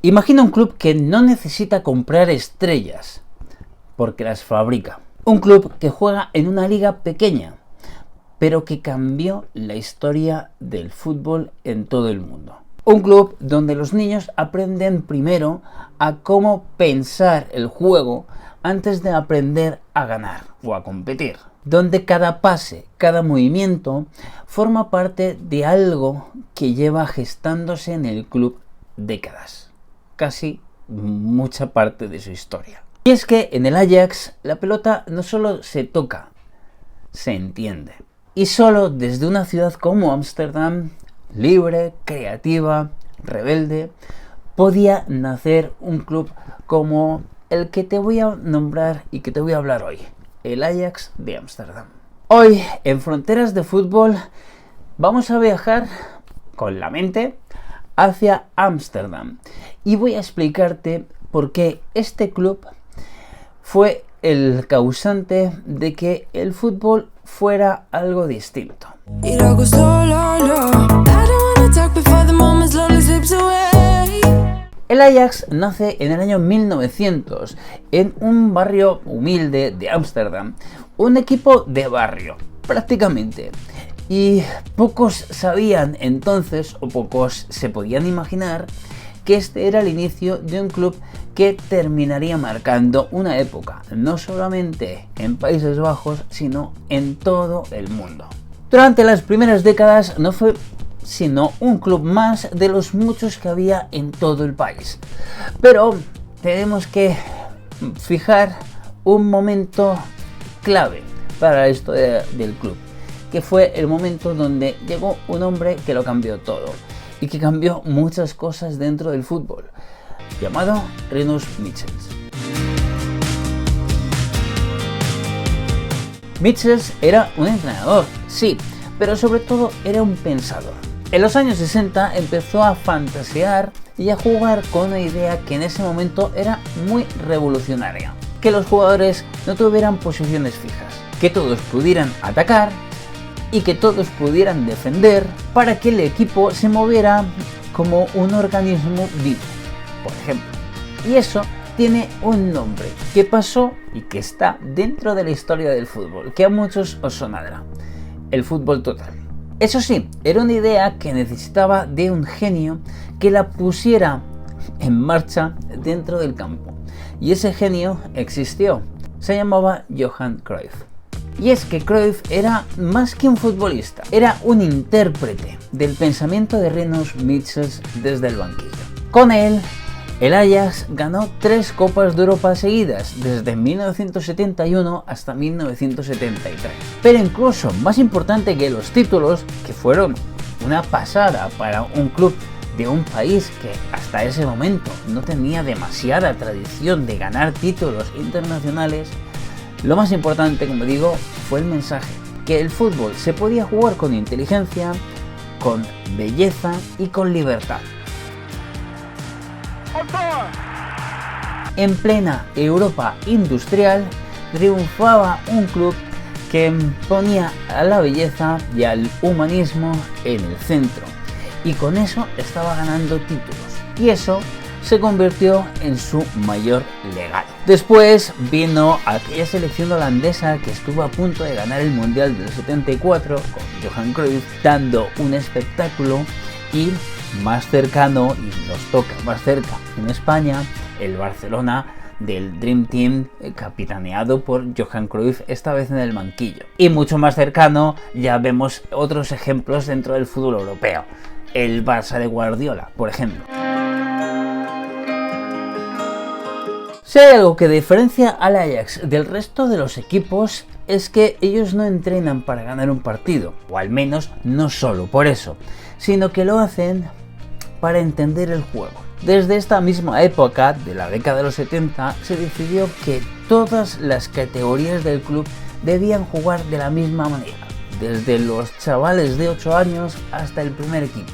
Imagina un club que no necesita comprar estrellas, porque las fabrica. Un club que juega en una liga pequeña, pero que cambió la historia del fútbol en todo el mundo. Un club donde los niños aprenden primero a cómo pensar el juego antes de aprender a ganar o a competir. Donde cada pase, cada movimiento forma parte de algo que lleva gestándose en el club décadas. Casi mucha parte de su historia. Y es que en el Ajax la pelota no solo se toca, se entiende. Y solo desde una ciudad como Ámsterdam, libre, creativa, rebelde, podía nacer un club como el que te voy a nombrar y que te voy a hablar hoy, el Ajax de Ámsterdam. Hoy, en Fronteras de Fútbol, vamos a viajar con la mente hacia Ámsterdam y voy a explicarte por qué este club fue el causante de que el fútbol fuera algo distinto. El Ajax nace en el año 1900 en un barrio humilde de Ámsterdam, un equipo de barrio, prácticamente. Y pocos sabían entonces, o pocos se podían imaginar, que este era el inicio de un club que terminaría marcando una época, no solamente en Países Bajos, sino en todo el mundo. Durante las primeras décadas no fue sino un club más de los muchos que había en todo el país. Pero tenemos que fijar un momento clave para esto del club, que fue el momento donde llegó un hombre que lo cambió todo y que cambió muchas cosas dentro del fútbol, llamado Rinus Michels. Michels era un entrenador, sí, pero sobre todo era un pensador. En los años 60 empezó a fantasear y a jugar con una idea que en ese momento era muy revolucionaria: que los jugadores no tuvieran posiciones fijas, que todos pudieran atacar y que todos pudieran defender para que el equipo se moviera como un organismo vivo, por ejemplo. Y eso tiene un nombre que pasó y que está dentro de la historia del fútbol, que a muchos os sonará: el fútbol total. Eso sí, era una idea que necesitaba de un genio que la pusiera en marcha dentro del campo. Y ese genio existió. Se llamaba Johan Cruyff. Y es que Cruyff era más que un futbolista, era un intérprete del pensamiento de Rinus Michels desde el banquillo. Con él, el Ajax ganó 3 Copas de Europa seguidas, desde 1971 hasta 1973. Pero incluso más importante que los títulos, que fueron una pasada para un club de un país que hasta ese momento no tenía demasiada tradición de ganar títulos internacionales, lo más importante, como digo, fue el mensaje: que el fútbol se podía jugar con inteligencia, con belleza y con libertad. En plena Europa industrial triunfaba un club que ponía a la belleza y al humanismo en el centro, y con eso estaba ganando títulos, y eso se convirtió en su mayor legado. Después vino aquella selección holandesa que estuvo a punto de ganar el Mundial del 74 con Johan Cruyff, dando un espectáculo, y más cercano, y nos toca más cerca en España, el Barcelona del Dream Team, capitaneado por Johan Cruyff, esta vez en el banquillo. Y mucho más cercano ya vemos otros ejemplos dentro del fútbol europeo: el Barça de Guardiola, por ejemplo. Si hay algo que diferencia al Ajax del resto de los equipos, es que ellos no entrenan para ganar un partido, o al menos no solo por eso, sino que lo hacen para entender el juego. Desde esta misma época, de la década de los 70, se decidió que todas las categorías del club debían jugar de la misma manera, desde los chavales de 8 años hasta el primer equipo.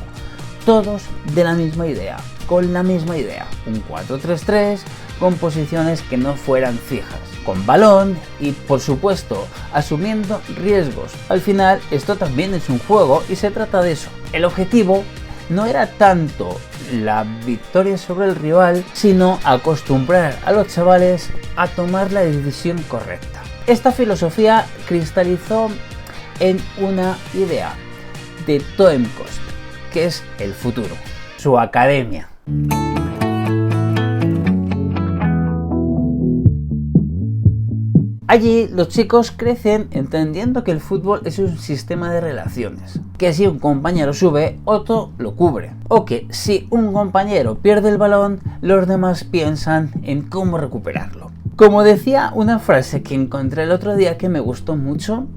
Todos de la misma idea, con la misma idea: un 4-3-3, con posiciones que no fueran fijas, con balón y, por supuesto, asumiendo riesgos. Al final, esto también es un juego y se trata de eso. El objetivo no era tanto la victoria sobre el rival, sino acostumbrar a los chavales a tomar la decisión correcta. Esta filosofía cristalizó en una idea de Toemkost, que es el futuro, su academia. Allí los chicos crecen entendiendo que el fútbol es un sistema de relaciones, que si un compañero sube, otro lo cubre, o que si un compañero pierde el balón, los demás piensan en cómo recuperarlo. Como decía una frase que encontré el otro día que me gustó mucho,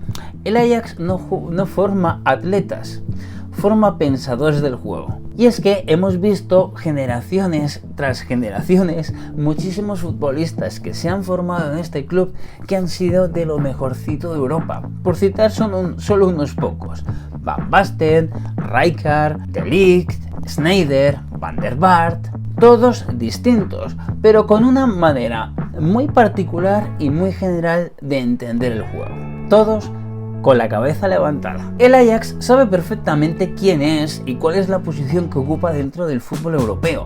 el Ajax no forma atletas, forma pensadores del juego. Y es que hemos visto generaciones tras generaciones muchísimos futbolistas que se han formado en este club que han sido de lo mejorcito de Europa. Por citar solo unos pocos: Van Basten, Rijkaard, De Ligt, Sneijder, Van der Vaart. Todos distintos, pero con una manera muy particular y muy general de entender el juego. Todos con la cabeza levantada. El Ajax sabe perfectamente quién es y cuál es la posición que ocupa dentro del fútbol europeo.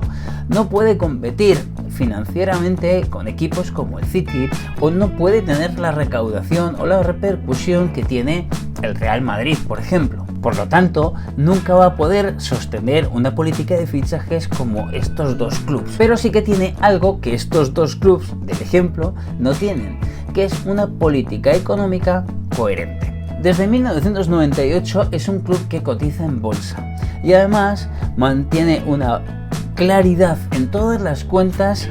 No puede competir financieramente con equipos como el City, o no puede tener la recaudación o la repercusión que tiene el Real Madrid, por ejemplo. Por lo tanto, nunca va a poder sostener una política de fichajes como estos dos clubes. Pero sí que tiene algo que estos dos clubes, del ejemplo, no tienen, que es una política económica coherente. Desde 1998 es un club que cotiza en bolsa y además mantiene una claridad en todas las cuentas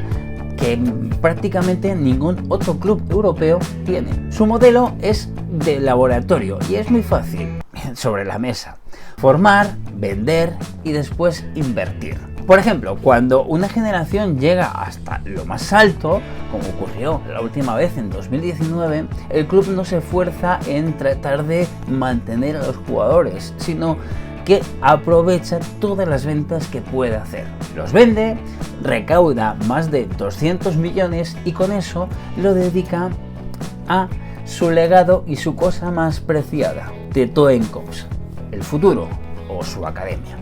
que prácticamente ningún otro club europeo tiene. Su modelo es de laboratorio y es muy fácil, sobre la mesa: formar, vender y después invertir. Por ejemplo, cuando una generación llega hasta lo más alto, como ocurrió la última vez en 2019, el club no se esfuerza en tratar de mantener a los jugadores, sino que aprovecha todas las ventas que puede hacer. Los vende, recauda más de 200 millones y con eso lo dedica a su legado y su cosa más preciada, de Toemkost, el futuro o su academia.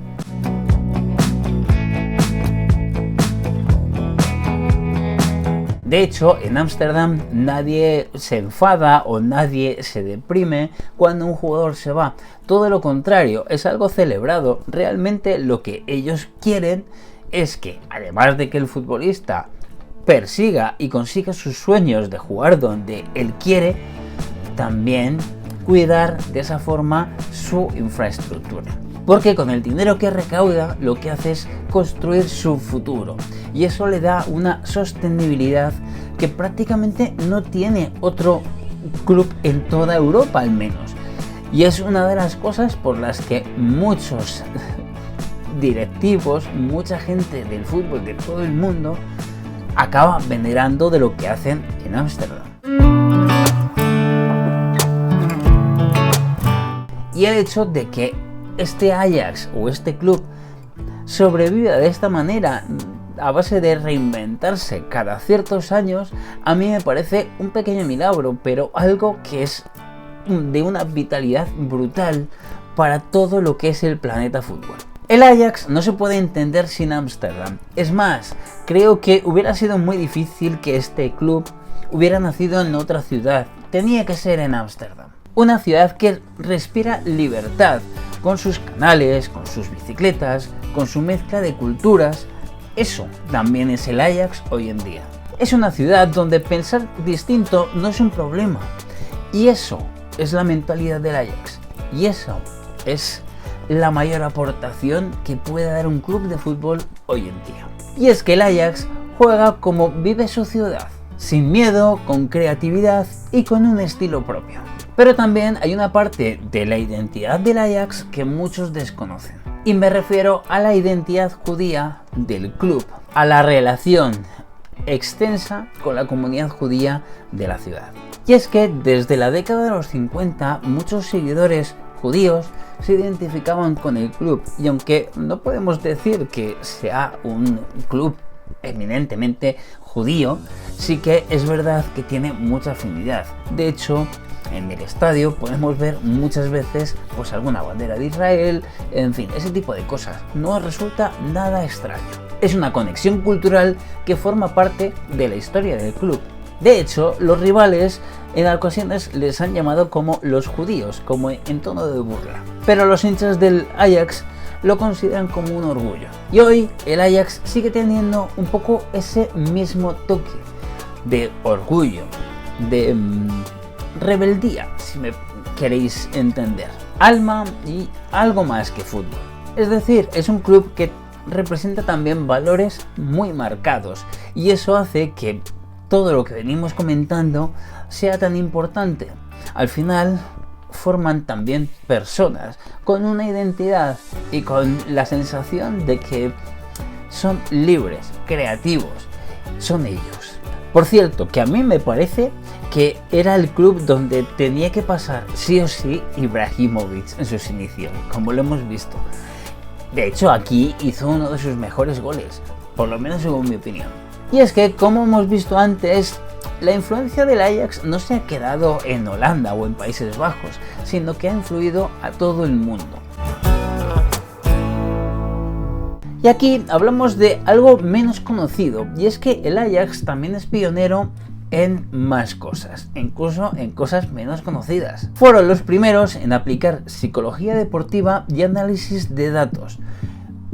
De hecho, en Ámsterdam nadie se enfada o nadie se deprime cuando un jugador se va. Todo lo contrario, es algo celebrado. Realmente lo que ellos quieren es que, además de que el futbolista persiga y consiga sus sueños de jugar donde él quiere, también cuidar de esa forma su infraestructura. Porque con el dinero que recauda lo que hace es construir su futuro y eso le da una sostenibilidad que prácticamente no tiene otro club en toda Europa, al menos. Y es una de las cosas por las que muchos directivos, mucha gente del fútbol de todo el mundo acaba venerando de lo que hacen en Ámsterdam. Y el hecho de que este Ajax o este club sobreviva de esta manera a base de reinventarse cada ciertos años, a mí me parece un pequeño milagro, pero algo que es de una vitalidad brutal para todo lo que es el planeta fútbol. El Ajax no se puede entender sin Ámsterdam. Es más, creo que hubiera sido muy difícil que este club hubiera nacido en otra ciudad. Tenía que ser en Ámsterdam. Una ciudad que respira libertad, con sus canales, con sus bicicletas, con su mezcla de culturas. Eso también es el Ajax hoy en día. Es una ciudad donde pensar distinto no es un problema. Y eso es la mentalidad del Ajax. Y eso es la mayor aportación que puede dar un club de fútbol hoy en día. Y es que el Ajax juega como vive su ciudad, sin miedo, con creatividad y con un estilo propio. Pero también hay una parte de la identidad del Ajax que muchos desconocen. Y me refiero a la identidad judía del club, a la relación extensa con la comunidad judía de la ciudad. Y es que desde la década de los 50 muchos seguidores judíos se identificaban con el club, y aunque no podemos decir que sea un club eminentemente judío, sí que es verdad que tiene mucha afinidad. De hecho, en el estadio podemos ver muchas veces pues alguna bandera de Israel, en fin, ese tipo de cosas. No resulta nada extraño. Es una conexión cultural que forma parte de la historia del club. De hecho, los rivales en ocasiones les han llamado como los judíos, como en tono de burla. Pero los hinchas del Ajax lo consideran como un orgullo. Y hoy el Ajax sigue teniendo un poco ese mismo toque de orgullo, de rebeldía, si me queréis entender. Alma y algo más que fútbol. Es decir, es un club que representa también valores muy marcados y eso hace que todo lo que venimos comentando sea tan importante. Al final forman también personas con una identidad y con la sensación de que son libres, creativos, son ellos. Por cierto, que a mí me parece que era el club donde tenía que pasar sí o sí Ibrahimovic en sus inicios, como lo hemos visto. De hecho, aquí hizo uno de sus mejores goles, por lo menos según mi opinión. Y es que, como hemos visto antes, la influencia del Ajax no se ha quedado en Holanda o en Países Bajos, sino que ha influido a todo el mundo. Y aquí hablamos de algo menos conocido, y es que el Ajax también es pionero en más cosas, incluso en cosas menos conocidas. Fueron los primeros en aplicar psicología deportiva y análisis de datos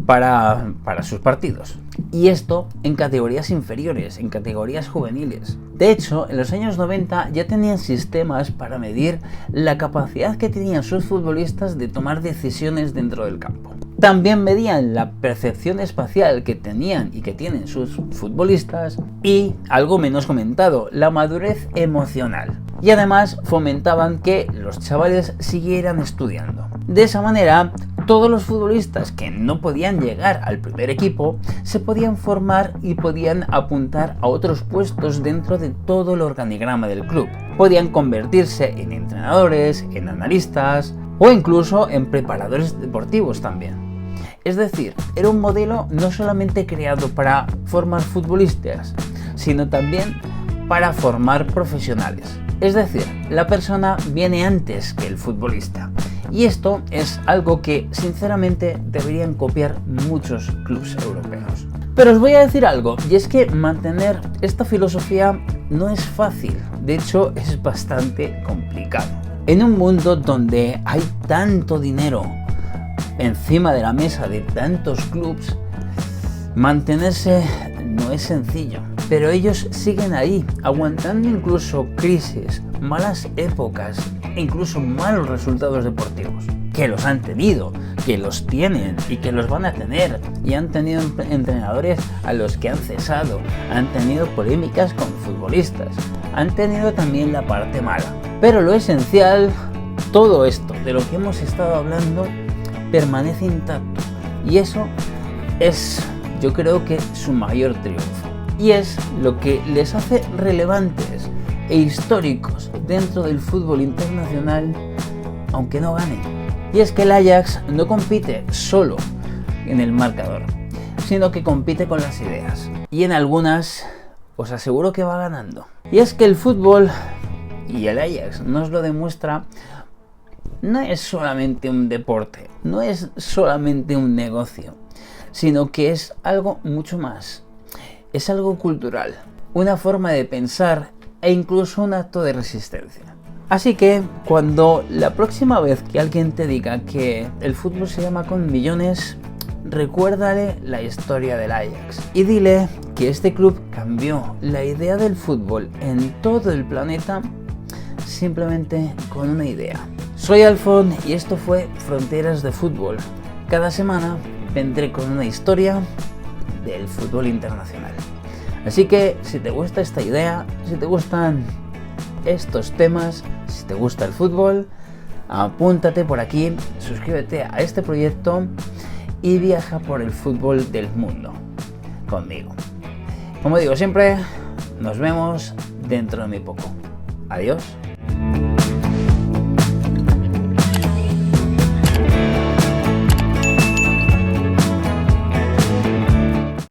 para sus partidos. Y esto en categorías inferiores, en categorías juveniles. De hecho, en los años 90 ya tenían sistemas para medir la capacidad que tenían sus futbolistas de tomar decisiones dentro del campo. También medían la percepción espacial que tenían y que tienen sus futbolistas y, algo menos comentado, la madurez emocional. Y además fomentaban que los chavales siguieran estudiando. De esa manera, todos los futbolistas que no podían llegar al primer equipo se podían formar y podían apuntar a otros puestos dentro de todo el organigrama del club. Podían convertirse en entrenadores, en analistas o incluso en preparadores deportivos también. Es decir, era un modelo no solamente creado para formar futbolistas, sino también para formar profesionales. Es decir, la persona viene antes que el futbolista. Y esto es algo que sinceramente deberían copiar muchos clubes europeos. Pero os voy a decir algo, y es que mantener esta filosofía no es fácil, de hecho es bastante complicado. En un mundo donde hay tanto dinero encima de la mesa de tantos clubes, mantenerse no es sencillo. Pero ellos siguen ahí, aguantando incluso crisis, malas épocas e incluso malos resultados deportivos. Que los han tenido, que los tienen y que los van a tener. Y han tenido entrenadores a los que han cesado, han tenido polémicas con futbolistas, han tenido también la parte mala. Pero lo esencial, todo esto de lo que hemos estado hablando, permanece intacto. Y eso es, yo creo que su mayor triunfo. Y es lo que les hace relevantes e históricos dentro del fútbol internacional, aunque no ganen. Y es que el Ajax no compite solo en el marcador, sino que compite con las ideas. Y en algunas os aseguro que va ganando. Y es que el fútbol, y el Ajax nos lo demuestra, no es solamente un deporte, no es solamente un negocio, sino que es algo mucho más. Es algo cultural, una forma de pensar e incluso un acto de resistencia. Así que cuando la próxima vez que alguien te diga que el fútbol se llama con millones, recuérdale la historia del Ajax y dile que este club cambió la idea del fútbol en todo el planeta simplemente con una idea. Soy Alfon y esto fue Fronteras de Fútbol. Cada semana vendré con una historia del fútbol internacional. Así que si te gusta esta idea, si te gustan estos temas, si te gusta el fútbol, apúntate por aquí, suscríbete a este proyecto y viaja por el fútbol del mundo conmigo. Como digo siempre, nos vemos dentro de muy poco. Adiós.